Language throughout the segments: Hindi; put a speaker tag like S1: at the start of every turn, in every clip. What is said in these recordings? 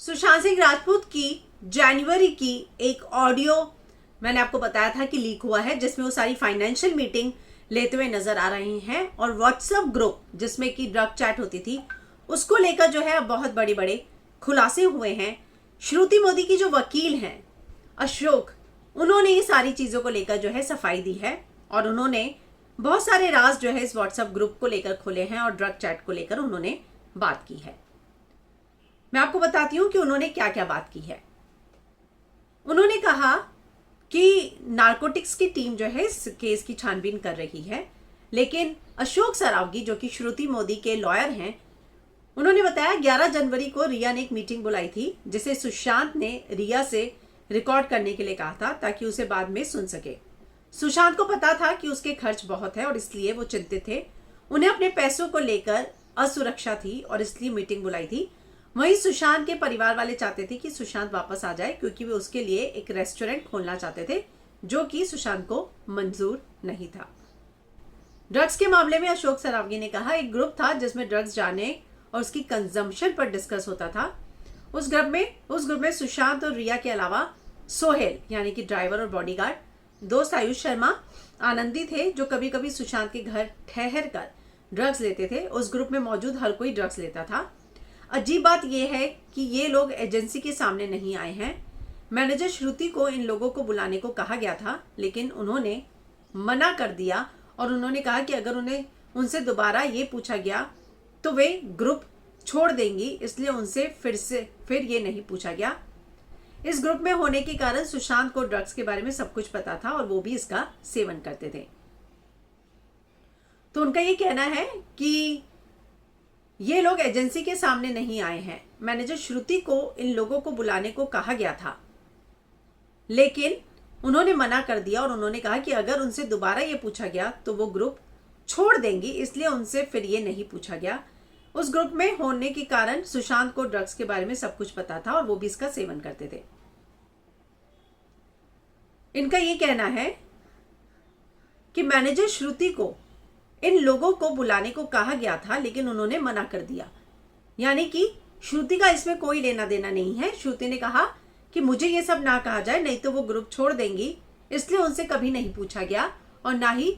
S1: सुशांत सिंह राजपूत की जनवरी की एक ऑडियो मैंने आपको बताया था कि लीक हुआ है, जिसमें वो सारी फाइनेंशियल मीटिंग लेते हुए नजर आ रहे हैं और व्हाट्सएप ग्रुप जिसमें कि ड्रग चैट होती थी उसको लेकर जो है अब बहुत बड़े बड़े खुलासे हुए हैं। श्रुति मोदी की जो वकील हैं अशोक, उन्होंने ये सारी चीजों को लेकर जो है सफाई दी है और उन्होंने बहुत सारे राज जो है इस व्हाट्सएप ग्रुप को लेकर खोले हैं और ड्रग चैट को लेकर उन्होंने बात की है। मैं आपको बताती हूं कि उन्होंने क्या क्या बात की है। उन्होंने कहा कि नारकोटिक्स की टीम जो है इस केस की छानबीन कर रही है, लेकिन अशोक सरावगी जो कि श्रुति मोदी के लॉयर हैं, उन्होंने बताया 11 जनवरी को रिया ने एक मीटिंग बुलाई थी जिसे सुशांत ने रिया से रिकॉर्ड करने के लिए कहा था ताकि उसे बाद में सुन सके। सुशांत को पता था कि उसके खर्च बहुत है और इसलिए वो चिंतित थे। उन्हें अपने पैसों को लेकर असुरक्षा थी और इसलिए मीटिंग बुलाई थी। वहीं सुशांत के परिवार वाले चाहते थे कि सुशांत वापस आ जाए क्योंकि वे उसके लिए एक रेस्टोरेंट खोलना चाहते थे, जो कि सुशांत को मंजूर नहीं था। ड्रग्स के मामले में अशोक सरावगी ने कहा एक ग्रुप था जिसमें ड्रग्स जाने और उसकी कंजम्पशन पर डिस्कस होता था। उस ग्रुप में सुशांत और रिया के अलावा सोहेल यानी कि ड्राइवर और बॉडीगार्ड, दोस्त आयुष शर्मा, आनंदी थे जो कभी कभी सुशांत के घर ठहर कर ड्रग्स लेते थे। उस ग्रुप में मौजूद हर कोई ड्रग्स लेता था। अजीब बात यह है कि ये लोग एजेंसी के सामने नहीं आए हैं। मैनेजर श्रुति को इन लोगों को बुलाने को कहा गया था, लेकिन उन्होंने मना कर दिया और उन्होंने कहा कि अगर उन्हें उनसे दोबारा ये पूछा गया तो वे ग्रुप छोड़ देंगी, इसलिए उनसे फिर ये नहीं पूछा गया। इस ग्रुप में होने के कारण सुशांत को ड्रग्स के बारे में सब कुछ पता था और वो भी इसका सेवन करते थे। तो उनका ये कहना है कि ये लोग एजेंसी के सामने नहीं आए हैं। मैनेजर श्रुति को इन लोगों को बुलाने को कहा गया था, लेकिन उन्होंने मना कर दिया और उन्होंने कहा कि अगर उनसे दोबारा ये पूछा गया तो वो ग्रुप छोड़ देंगी, इसलिए उनसे फिर ये नहीं पूछा गया। उस ग्रुप में होने के कारण सुशांत को ड्रग्स के बारे में सब कुछ पता था और वो भी इसका सेवन करते थे। इनका ये कहना है कि मैनेजर श्रुति को इन लोगों को बुलाने को कहा गया था, लेकिन उन्होंने मना कर दिया। यानी कि श्रुति का इसमें कोई लेना देना नहीं है। श्रुति ने कहा कि मुझे ये सब ना कहा जाए, नहीं तो वो ग्रुप छोड़ देंगी, इसलिए उनसे कभी नहीं पूछा गया और ना ही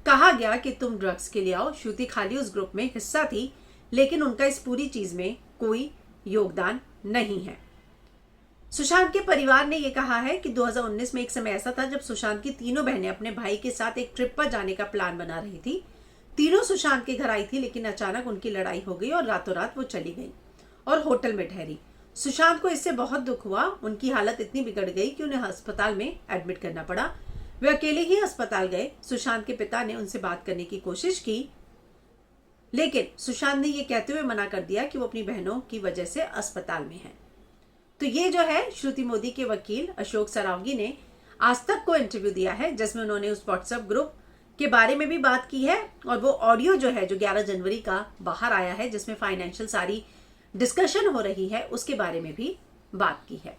S1: कहा गया कि तुम ड्रग्स के लिए आओ। श्रुति खाली उस ग्रुप में हिस्सा थी, लेकिन उनका इस पूरी चीज में कोई योगदान नहीं है। सुशांत के परिवार ने यह कहा है कि 2019 में एक समय ऐसा था जब सुशांत की तीनों बहनें अपने भाई के साथ एक ट्रिप पर जाने का प्लान बना रही थी। तीनों सुशांत के घर आई थी, लेकिन अचानक उनकी लड़ाई हो गई और रातों रात वो चली गई और होटल में ठहरी। सुशांत को इससे बहुत दुख हुआ। उनकी हालत इतनी बिगड़ गई कि उन्हें अस्पताल में एडमिट करना पड़ा। वे अकेले ही अस्पताल गए। सुशांत के पिता ने उनसे बात करने की कोशिश की, लेकिन सुशांत ने यह कहते हुए मना कर दिया कि वो अपनी बहनों की वजह से अस्पताल में है। तो ये जो है श्रुति मोदी के वकील अशोक सरावगी ने आज तक को इंटरव्यू दिया है, जिसमें उन्होंने उस व्हाट्सएप ग्रुप के बारे में भी बात की है और वो ऑडियो जो है जो 11 जनवरी का बाहर आया है जिसमें फाइनेंशियल सारी डिस्कशन हो रही है उसके बारे में भी बात की है।